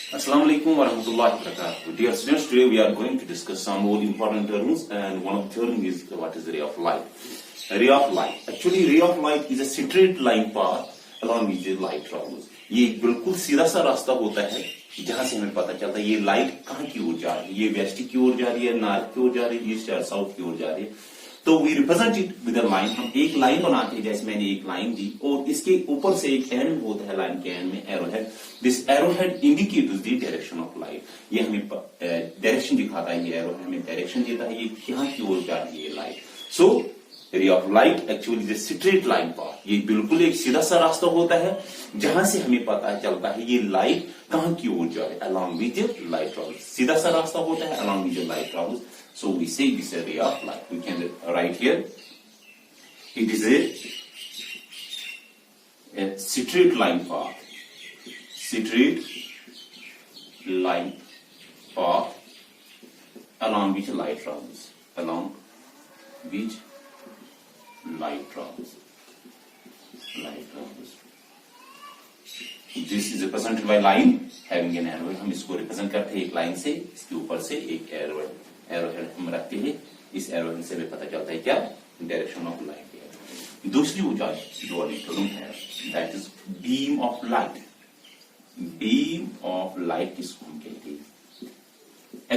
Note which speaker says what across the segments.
Speaker 1: Assalamu alaikum wa rahmatullahi wa barakatuh. Dear students, today we are going to discuss some more important terms, and one of the terms is what is the ray of light. A ray of light. Actually, ray of light is a straight line path along which the light travels. ये बिल्कुल सीधा सा रास्ता होता है जहां से हमें पता चलता है ये लाइट कहाँ की ओर जा रही है, ये वेस्ट की ओर जा रही है, नॉर्थ की ओर जा रही है, ईस्ट या साउथ की ओर जा रही है। तो we represent it with a line. हम एक लाइन बनाते हैं, जैसे मैंने एक लाइन दी और इसके ऊपर से एक एंड होता है लाइन के एंड में arrow head. This arrow head indicates the direction of light. ये हमें डायरेक्शन दिखाता है, ये एरो हेड हमें डायरेक्शन देता है ये कहाँ की ओर जा रही है light. So ray of light actually straight line path. ये बिल्कुल एक सीधा सा रास्ता होता है जहां से हमें पता चलता है ये लाइट कहाँ की ओर जा रही है, अलॉन्ग विद लाइट ट्रेवल्स। सीधा सा रास्ता होता है along with light travels. So we say this is a ray of light. We can write here. It is a straight line path. Straight line path along which light travels. Along which light travels. Light travels. This is represented by line having an arrow. हम इसको represent करते हैं एक line से, इसके ऊपर से एक arrow है। एरो हेड हम रखते हैं, इस एरो हेड से हमें पता चलता है क्या डायरेक्शन ऑफ लाइट है। दूसरी जो वाली टर्म है that is beam of light. Beam of light किसको हम कहते हैं?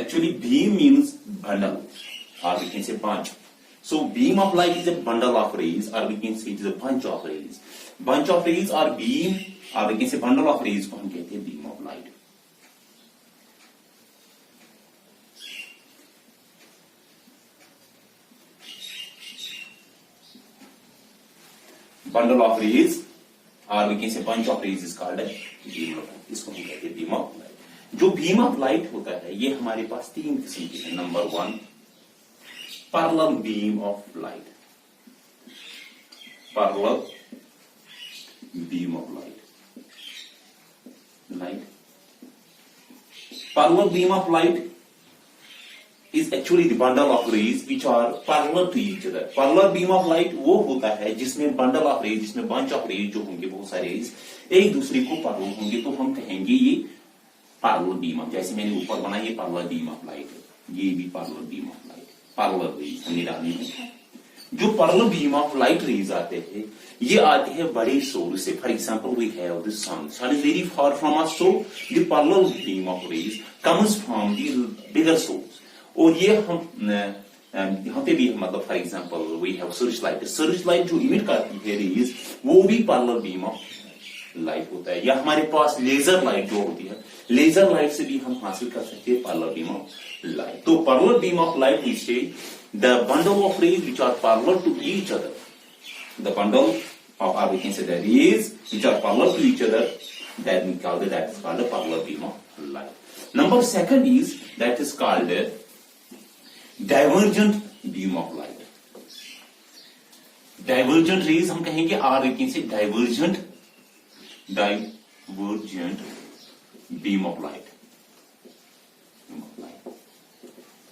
Speaker 1: एक्चुअली बीम मीन्स बंडल और we can say bunch. So beam of light is a bundle of rays और we can say it is a bunch of rays. Bunch of rays और beam और we can say bundle of rays को हम कहते हैं beam of light. Bundle of rays और we can say bunch of rays is called beam of light. इसको हम कहते हैं बीम ऑफ लाइट। जो बीम ऑफ लाइट होता है ये हमारे पास तीन किस्म के हैं। Number one, parallel beam of light. Parallel beam of light. Parallel beam of light is actually the bundle of rays which are parallel to each other. Parallel beam of light वो होता है जिसमें bundle of rays, जिसमें bunch of rays जो होंगे, बहुत सारे rays एक दूसरे को parallel होंगे, तो हम कहेंगे ये parallel beam of। जैसे मैंने ऊपर बनाया ये parallel beam of light है, ये भी parallel beam of light, parallel rays हमने डालनी है। जो parallel beam of light rays आते हैं ये आते हैं बड़े सोर्स से। For example we have the sun. Sun is very far from us, so the parallel beam of rays comes from the bigger source. और ये हम यहाँ पे भी मतलब for example we have search light. Search light जो emit करती है रेज वो भी पैरेलल बीम ऑफ लाइट होता है। या हमारे पास लेजर लाइट जो होती है, लेजर लाइट से भी हम हासिल कर सकते हैं पैरेलल बीम ऑफ लाइट। तो parallel beam of light we say the bundle of rays which are parallel to each other. The bundle of, or we can say the rays which are parallel to each other, that is called a parallel beam of light. Number second is that is called a divergent beam of light. Divergent rays हम कहेंगे, or we can say divergent beam of light.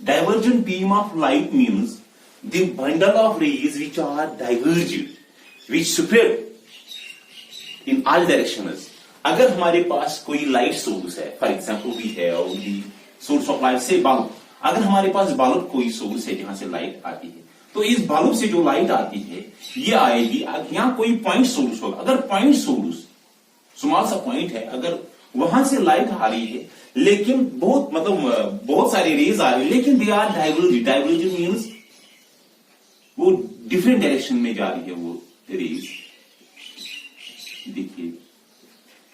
Speaker 1: Divergent beam of light means the bundle of rays which are divergent, which spread in all directions. अगर हमारे पास कोई light source है, for example we have the source of light say bulb. अगर हमारे पास bulb कोई source है जहां से लाइट आती है, तो इस बल्ब से जो लाइट आती है ये आएगी, यहाँ कोई पॉइंट सोर्स होगा। अगर पॉइंट सोर्स स्मॉल सा पॉइंट है, अगर वहां से लाइट आ रही है लेकिन बहुत मतलब बहुत सारे रेज आ रही है, लेकिन they are divergent. Divergent means वो डिफरेंट डायरेक्शन में जा रही है वो रेज। देखिए,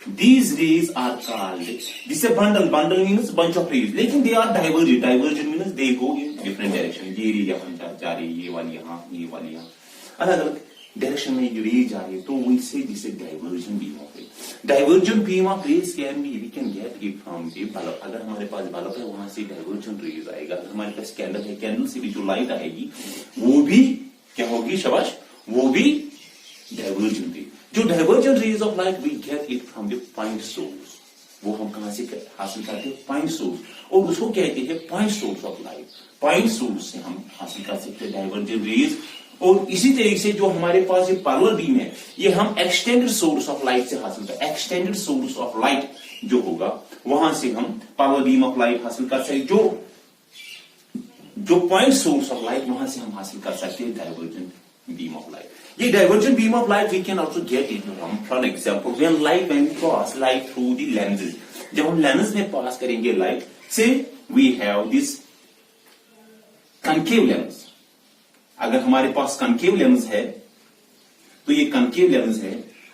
Speaker 1: these rays are called, this bundle. Bundle means bunch of rays, लेकिन they are divergent. Divergent means they go in different direction. ये रेज यहाँ जा रही है, ये वाली यहाँ, ये वाली यहाँ, अलग अलग डायरेक्शन में ये रेज आ रही है, तो we say this divergent beam of rays. Divergent beam of rays can be, we can get it from the bulb. अगर हमारे पास बल्ब है वहां से डाइवर्जेंट रेज आएगा। अगर हमारे पास कैंडल है, कैंडल से भी जो लाइट आएगी वो भी क्या होगी, शाबाश, वो भी डाइवर्जेंट रेज। जो divergent rays of light we get it from the point source. वो हम कहां से हासिल करते हैं? पॉइंट सोर्स, और उसको कहते हैं point source of light. Point source से हम हासिल कर सकते हैं डाइवर्जेंट रेज, और इसी तरीके से जो हमारे पास ये पैरेलल बीम है, ये हम एक्सटेंडेड सोर्स ऑफ लाइट से हासिल कर, एक्सटेंडेड सोर्स ऑफ लाइट जो होगा वहां से हम पैरेलल बीम ऑफ लाइट हासिल कर सकते, जो पॉइंट सोर्स ऑफ लाइट वहां से हम हासिल कर सकते हैं डाइवर्जेंट बीम ऑफ लाइट। ये divergent beam of light we can also get it from example when we pass light through the lenses. जब हम लेंस में पास करेंगे लाइट से, we have this concave lens. अगर हमारे पास कनकेव लेंस है तो ये कनकेव लेंस है,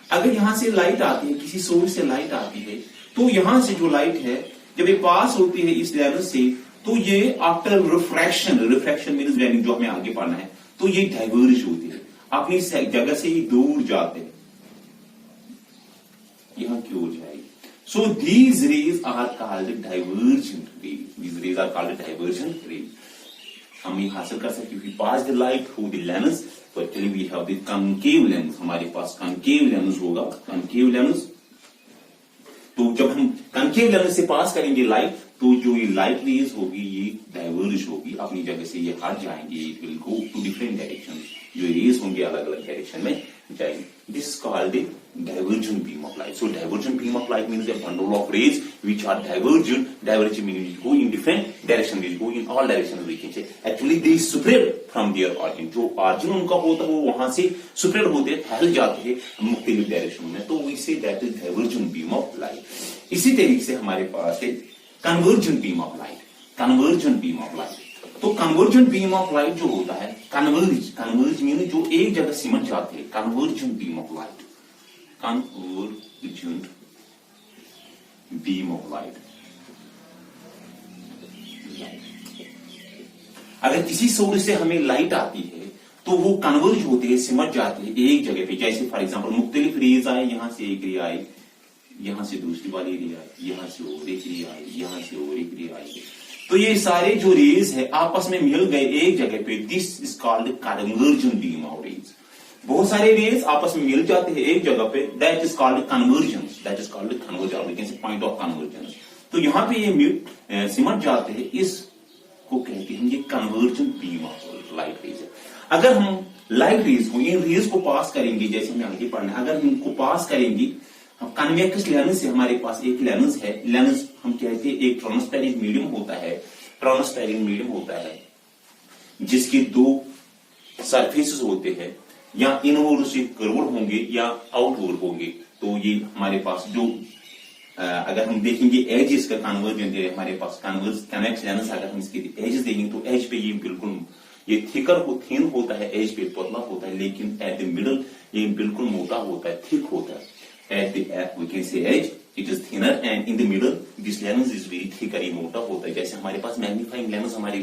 Speaker 1: अगर यहां से लाइट आती है, किसी सोर्स से लाइट आती है, तो यहां से जो लाइट है जब ये पास होती है इस लेंस से, तो ये आफ्टर रिफ्रैक्शन मीन्स वेनिंग जो हमें आगे पढ़ना है, तो ये डाइवर्ज होती है, अपनी जगह से ही दूर जाते हैं, यहां की ओर जाएगी। So these rays are called divergent rays, these rays are called divergent rays. हम ये हासिल कर सकते हैं, pass the light through the lens, तो actually we have the concave lens, हमारे पास कनकेव लेंस होगा, कनकेव लेंस। तो जब हम कनकेव लेंस से पास करेंगे लाइट, तो जो ये लाइट रेज होगी ये डाइवर्ज होगी, अपनी जगह से ये हट जाएंगे, it will go to different direction, जो रेज होंगे अलग अलग डायरेक्शन में जाएंगे। This is called the divergent beam of light. So divergent beam of light means a bundle of rays which are divergent. Divergent means which go in different direction, which go in all directions we can say. Actually they spread from their origin. जो origin उनका होता है वो वहां से spread होते हैं, फैल जाते हैं मुख्तलिफ डायरेक्शन में, तो we say that is divergent beam of light. इसी तरीके से हमारे पास है convergent beam of light. Convergent beam of light. तो कन्वर्जेंट बीम ऑफ लाइट जो होता है, कन्वर्ज मीन जो एक जगह सिमट जाते हैं, convergent beam of light, convergent beam of light. अगर किसी सोर्स से हमें लाइट आती है तो वो कन्वर्ज होते हैं, सिमट जाते हैं एक जगह पे, जैसे फॉर एग्जांपल मुख्तलिफ रेज आए, यहां से एक रे आई, यहां से दूसरी वाली रे आई, यहां से और एक रे आई, यहां से और एक रे आई, तो ये सारे जो रेज है आपस में मिल गए एक जगह पे, this is called convergent beam of rays. बहुत सारे रेज आपस में मिल जाते हैं एक जगह पे, that is called convergence, that is called convergence, we can say point of convergence. तो यहां पे ये सिमट जाते हैं, इसको कहते हैं ये convergent beam of light rays है। अगर हम लाइट रेज को, इन रेज को पास करेंगे, जैसे हमें आगे पढ़ना है, अगर हम इनको पास करेंगे कन्वेक्स लेंस से, हमारे पास एक लेंस है, लेंस हम कहते हैं एक ट्रांसपेरेंट मीडियम होता है, ट्रांसपेरेंट मीडियम होता है जिसके दो सरफेसेस होते हैं, या इनवर्ड से कर्व्ड होंगे या आउटवर्ड होंगे। तो ये हमारे पास जो अगर हम देखेंगे एजेस का कन्वर्जेंट है, हमारे पास कन्वेक्स लेंस, अगर हम इसके एजेस देखेंगे तो एज पे ये बिल्कुल ये थिन होता है, एज पे पतला होता है, लेकिन एट द मिडल ये बिल्कुल मोटा होता है, थिक होता है। At the we can say edge it is thinner, and in the middle this lens is very thicker, ये मोटा होता है। जैसे हमारे पास मैग्नीफाइंग लेंस हमारे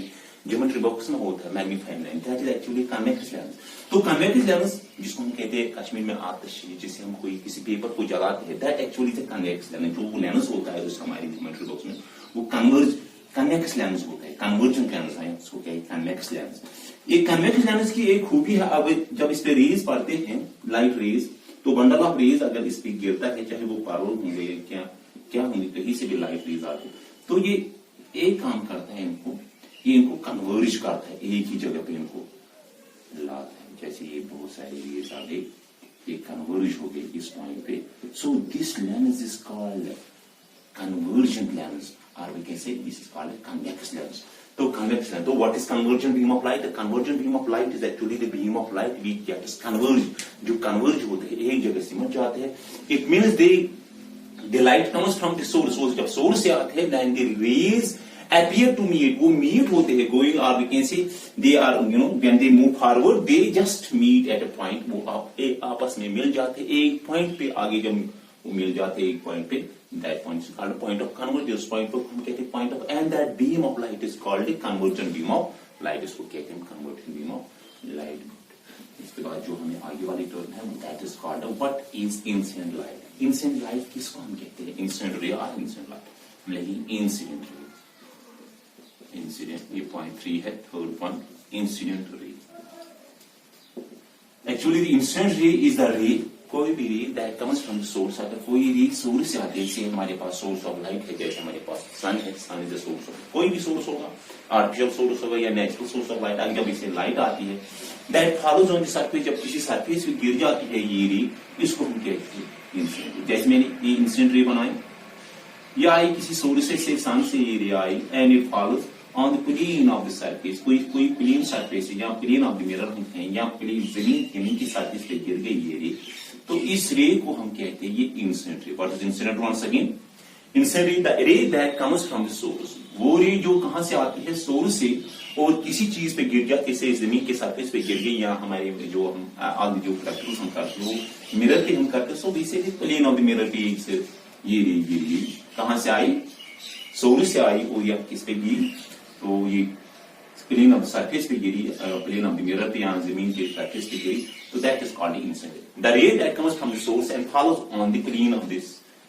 Speaker 1: ज्योमेट्री बॉक्स में होता है, magnifying lens, that is actually convex lens. तो कन्वेक्स लेंस जिसको हम कहते हैं कश्मीर में आतिश, जिसे हम कोई किसी पेपर को जलाते हैं, that actually is convex lens. जो लेंस होता है उस हमारी ज्योमेट्री बॉक्स में वो कन्वेक्स लेंस होता है, कन्वर्जेंट लेंस है, उसको क्या है कन्वेक्स लेंस। ये कन्वेक्स लेंस की एक खूबी है, अब जब इस पे रेज पड़ते हैं, लाइट रेज, तो बंडल ऑफ रेज अगर इस पे गिरता है, चाहे वो पैरेलल होंगे या क्या होंगे, कहीं से भी लाइट रेज आते, तो ये एक काम करता है, ये इनको कन्वर्ज करता है, एक ही जगह पे इनको लाता है। जैसे ये बहुत सारे रेज आ गए, ये कन्वर्ज हो गए इस पॉइंट पे, so this lens is called convergent lens, और we can say this is called convex lens. तो convex lens, तो what is convergent beam of light? The convergent beam of light is actually the beam of light which gets converged, जो converge होते हैं, एक जगह सिमट जाते हैं। It means the light comes from the source, जब source से आते हैं, then the rays appear to meet, वो meet होते हैं, going, or we can say they are, when they move forward, they just meet at a point, वो आपस में मिल जाते हैं एक पॉइंट पे, आगे जब वो मिल जाते हैं एक पॉइंट पे, that point is called point of convergence, point को हम कहते हैं point of, and that beam of light is called the convergent beam of light, इसको कहते हैं convergent beam of light। इसके बाद जो हमें आगे वाली टर्म है, that is called what is incident light। incident light किसको हम कहते हैं, incident ray और incident light, लेकिन incident ray, incident, ये point 3 है, third one, incident ray। actually the incident ray is the ray, कोई भी रे that comes from the source, अगर कोई रे सोर्स से आते हैं, हमारे पास सोर्स ऑफ लाइट है, जैसे हमारे पास सन है, सन इज द सोर्स ऑफ, कोई भी सोर्स होगा, आर्टिफिशियल सोर्स होगा या नेचुरल सोर्स ऑफ लाइट, जब इसे लाइट आती है that follows on the surface, जब किसी सरफेस पे गिर जाती है ये रे, इसको हम कहते हैं इंसिडेंट रे। जैसे मैंने ये इंसिडेंट रे बनाई, ये आई किसी सोर्स से, सन से ये रे आई and it follows on the plane of the surface, कोई प्लेन सरफेस है या प्लेन ऑफ द मिरर है या प्लेन जमीन की सरफेस पे गिर गई ये रे, तो इस रे को हम कहते हैं ये incident ray. What is incident? Once again, incident ray the ray that comes from the source, वो रे जो कहां से आती है? सोर्स से, और किसी चीज पे गिर जाती है, जमीन के सरफेस पे गिर गई या हमारे जो हम आगे जो प्रैक्टिस हम करते हैं वो मिरर पे हम करते हैं, so basically plane of the mirror पे ये रे कहां से आई? सोर्स से आई, और या किस पे गिरी? तो ये प्लेन ऑफ सरफेस पे गिरी, प्लेन ऑफ द मिरर पे या जमीन के सरफेस पे गिरी, तो that is called incident. The ray that comes from the source and follows on the plane of this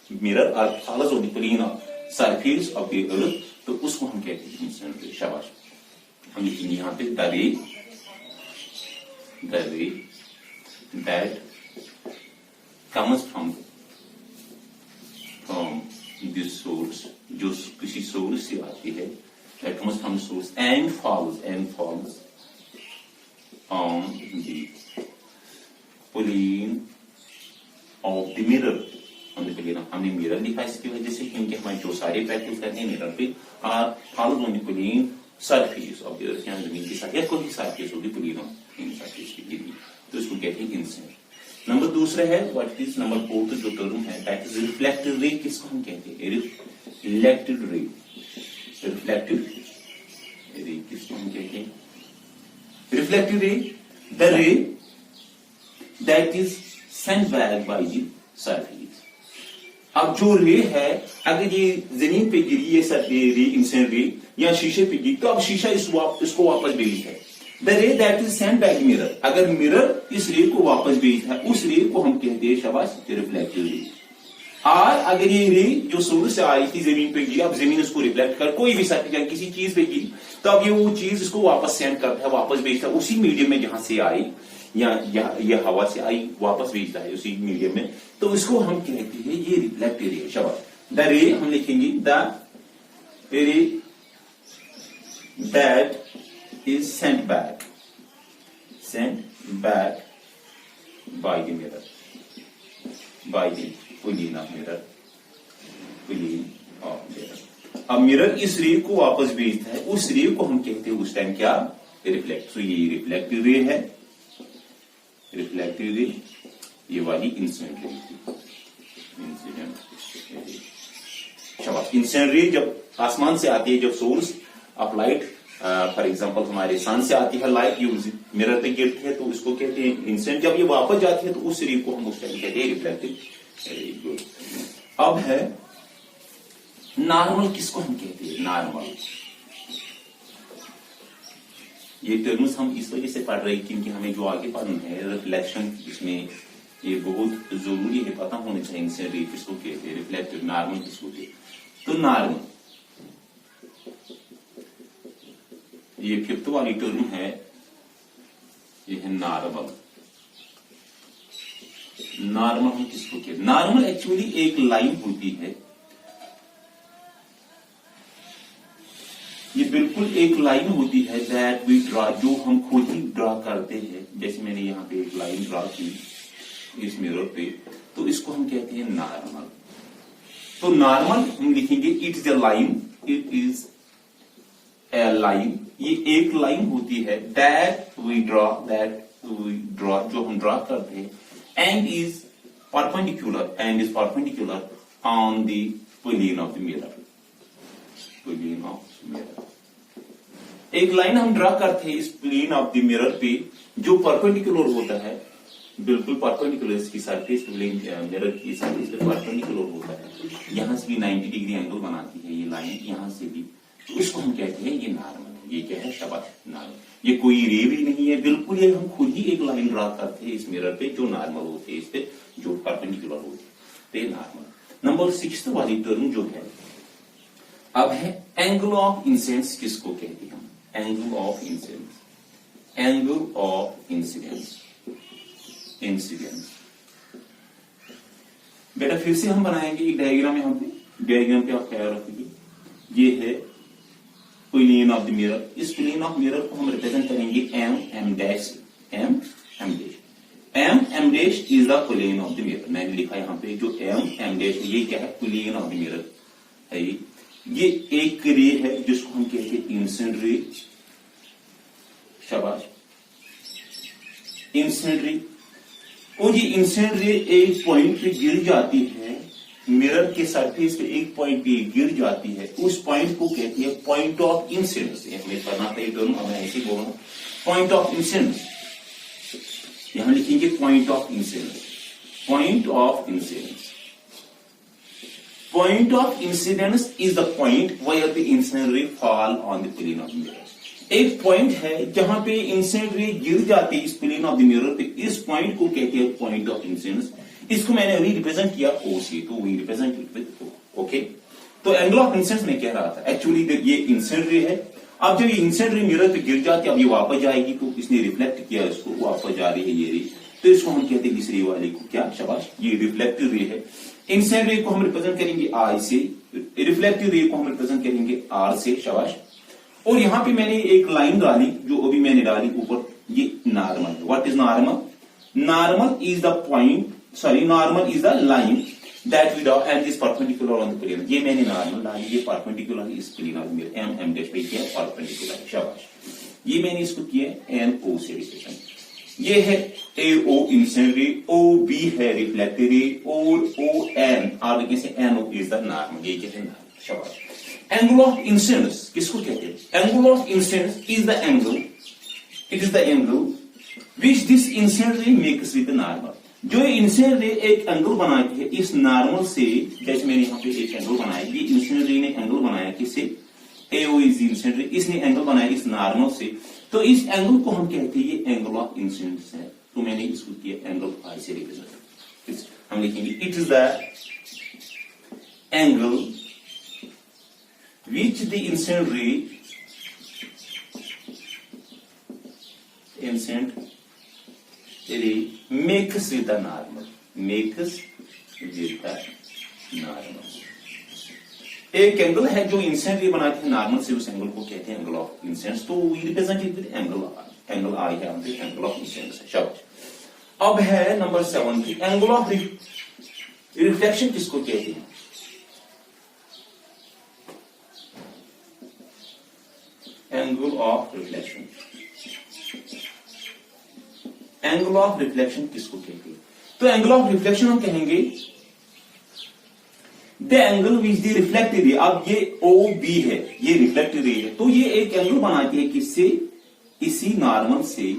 Speaker 1: mirror और follows on the plane of surface of the earth, तो उसको हम कहते हैं इंसिडेंट रे। शाबाश, हम लिखेंगे यहां पे the ray that comes from this source, जो किसी सोर्स से आती है, that comes from the source and falls on the plane of the mirror, on the plane of, हमने मिरर लिखा इसकी वजह से क्योंकि हमारे जो सारे प्रैक्टिस करते हैं मिरर पे, और follows on the plane surface of the earth, या जमीन के साथ या कोई surface of the plane of in surface की गिरी, तो इसको कहते हैं इंसिडेंट। नंबर दूसरा है व्हाट इज, नंबर फोर्थ जो टर्म है दैट इज रिफ्लेक्टेड रे। किसको हम कहते हैं? Reflected ray. रिफ्लेक्टेड रे किसको हम कहते हैं? Reflected ray the ray that is sent back by the surface. अब जो रे है, अगर ये जमीन पे गिरी ये रे इंसिडेंट रे या शीशे पे गिरी, तो अब शीशा इसको वापस भेजता है। The ray that is sent back mirror, अगर मिरर इस रे को वापस भेजता है, उस रे को हम कहते हैं शाबाश रिफ्लेक्टिव रे। और अगर ये रे जो सोर्स से आई थी जमीन पे गिरी, अब जमीन उसको रिफ्लेक्ट कर कोई भी सरफेस किसी चीज पे गिरी, तो अब ये वो चीज इसको वापस सेंड करता है, वापस भेजता है उसी मीडियम में जहां से आई, या ये हवा से आई वापस भेजता है उसी मीडियम में, तो इसको हम कहते हैं ये रिफ्लेक्टिव रे। शाबाश, द रे हम लिखेंगे the ray that is sent back by the mirror, by the plane of mirror, plane of mirror। अब मिरर इस रे को वापस भेजता है, उस रे को हम कहते हैं उस टाइम क्या? रिफ्लेक्ट। तो ये रिफ्लेक्टिव रे है, रिफ्लेक्टिव रे, ये वाली इंसिडेंट रे थी, इंसिडेंट रे। शाबाश, इंसिडेंट रे जब आसमान से आती है, जब source of light for example हमारे सन से आती है लाइट, ये मिरर पे गिरती है, तो इसको कहते हैं इंसिडेंट। जब ये वापस जाती है तो उस रे को हम उस टाइम कहते हैं रिफ्लेक्टिव। Very good. अब है नॉर्मल। किसको हम कहते हैं? नॉर्मल। ये टर्म्स हम इस वजह से पढ़ रहे हैं क्योंकि हमें जो आगे पढ़ना है रिफ्लेक्शन, इसमें ये बहुत जरूरी है, पता होना चाहिए इंसिडेंट रे किसको कहते हैं, रिफ्लेक्टिव, नॉर्मल किसको कहते हैं। तो नॉर्मल ये फिफ्थ वाली टर्म है, ये है नॉर्मल। नॉर्मल हम किसको कहते हैं? नॉर्मल एक्चुअली एक लाइन होती है, ये बिल्कुल एक लाइन होती है दैट वी ड्रा, जो हम खुद ही ड्रा करते हैं। जैसे मैंने यहाँ पे एक लाइन ड्रा की इस मिरर पे, तो इसको हम कहते हैं नॉर्मल। तो नॉर्मल हम लिखेंगे it is a line, it is a line, ये एक लाइन होती है दैट वी ड्रॉ, जो हम ड्रॉ करते हैं, and is perpendicular on the plane of the mirror, plane of mirror. एक लाइन हम ड्रॉ करते हैं इस प्लेन ऑफ द मिरर पे, जो परपेंडिकुलर होता है, बिल्कुल परपेंडिकुलर इसकी सरफेस मिरर की सरफेस पे परपेंडिकुलर होता है। यहां से भी 90 डिग्री एंगल बनाती है ये लाइन, यहां से भी, तो इसको हम कहते हैं ये नॉर्मल है। ये क्या है? शाबाश, नॉर्मल। ये कोई रे भी नहीं है, बिल्कुल ये हम खुद ही एक लाइन ड्रा करते हैं इस मिरर पे, जो नॉर्मल होती है, इस पे जो परपेंडिकुलर होती है, तो ये नॉर्मल। नंबर 6 वाली टर्म जो है अब है एंगल ऑफ इंसिडेंस। किसको कहते हैं हम? Angle of incidence, angle of incidence, incidence. बेटा फिर से हम बनाएंगे एक डायग्राम, यहाँ पे डायग्राम पे आप क्या रखोगे, ये है प्लेन ऑफ द मिरर। इस प्लेन ऑफ मिरर को हम रिप्रेजेंट करेंगे M dash M dash. M dash is the plane of the mirror. मैंने लिखा यहाँ पे जो एम डैश ये क्या है, प्लेन ऑफ द मिरर है। ये एक रे है जिसको हम कहते हैं इंसिडेंट रे। शाबाश, इंसिडेंट रे। और ये इंसिडेंट रे एक पॉइंट पे गिर जाती है, मिरर के सरफेस पे एक पॉइंट पे गिर जाती है, उस पॉइंट को कहते हैं पॉइंट ऑफ इंसिडेंस। हमें पढ़ना था ये दोनों, मैं ऐसे बोल रहा हूं, पॉइंट ऑफ इंसिडेंस। यहां लिखेंगे point of incidence. Point of incidence, point of incidence is the point where the incident ray fall on the plane of mirror. एक पॉइंट है जहां पे इंसिडेंट रे गिर जाती है इस प्लेन ऑफ द मिरर पे, इस पॉइंट को कहते हैं पॉइंट ऑफ इंसिडेंस। इसको मैंने अभी रिप्रेजेंट किया ओ से, तो we represent it with O. Okay, तो एंगल ऑफ इंसिडेंस में कह रहा था एक्चुअली ये इंसिडेंट रे है। अब जब ये इंसिडेंट रे मिरर पे गिर जाती है, अब ये वापस जाएगी, तो इसने रिफ्लेक्ट किया, इसको वापस जा रही है ये रे, तो इसको हम कहते हैं इस रे वाले को क्या, शाबाश, ये रिफ्लेक्टिव रे है। इंसिडेंट रे को हम रिप्रेजेंट करेंगे आई से, रिफ्लेक्टिव रे को हम रिप्रेजेंट करेंगे आर से, शाबाश। और यहां पे मैंने एक लाइन डाली, जो अभी मैंने डाली ऊपर, ये normal. What is normal? Normal is the point, sorry, normal is the line that we draw and is perpendicular on the plane. ये मैंने नॉर्मल डाली, ये परपेंडिकुलर इस plane of mirror M dash पे किया परपेंडिकुलर, शाबाश। ये मैंने इसको किया एन ओ से रिलेशन। ये है ए ओ इंसिडेंट रे, ओ बी है रिफ्लेक्टिव रे, और ओ एन आगे से N O is the normal. ये क्या है, नॉर्मल, शाबाश। एंगल ऑफ इंसिडेंस किसको कहते हैं? Angle of incidence is the angle, it is the angle which this incident ray makes with the normal. जो इंसिडेंट रे एक एंगल बनाती है इस नॉर्मल से, जैसे मैंने यहाँ पे एक एंगल बनाया, ये इंसिडेंट रे ने एंगल बनाया किससे, एओ इज इंसिडेंट रे, इसने एंगल बनाया इस नॉर्मल से, तो इस एंगल को हम कहते हैं ये एंगल ऑफ इंसिडेंस है। तो मैंने इसको किया एंगल फाई से रिप्रेजेंट। हम लिखेंगे it is the angle which the incident ray makes with the normal, makes with the normal। एक एंगल है जो इंसिडेंट रे बनाती है नॉर्मल से, उस एंगल को कहते हैं एंगल ऑफ इंसिडेंस। तो we represent it with angle I है, हम एंगल ऑफ इंसिडेंस है, शाबाश। अब है नंबर 7 की एंगल ऑफ रिफ्लेक्शन किसको कहते हैं? Angle of reflection, angle of reflection किसको कहते हैं? तो एंगल ऑफ रिफ्लेक्शन हम कहेंगे the angle which the reflective रे। अब ये ओ बी है, ये रिफ्लेक्टिव रे है, तो ये एक एंगल बनाती है किससे, इसी नॉर्मल से।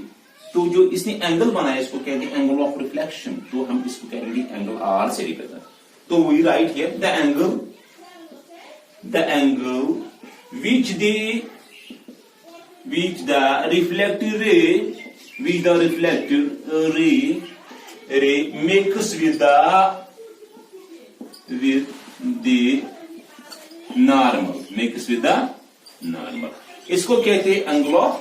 Speaker 1: तो जो इसने एंगल बनाया इसको कहते हैं एंगल ऑफ रिफ्लेक्शन, तो हम इसको कहेंगे एंगल आर से रिप्रेजेंट। तो we write here the angle which the reflective ray makes with the normal, makes with the normal। इसको कहते हैं angle of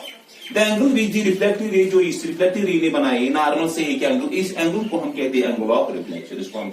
Speaker 1: the angle which the reflective रे, जो इस रिफ्लेक्टिव रे ने बनाई नॉर्मल से एक एंगल, इस एंगल को हम कहते हैं एंगल ऑफ रिफ्लेक्शन। इसको हम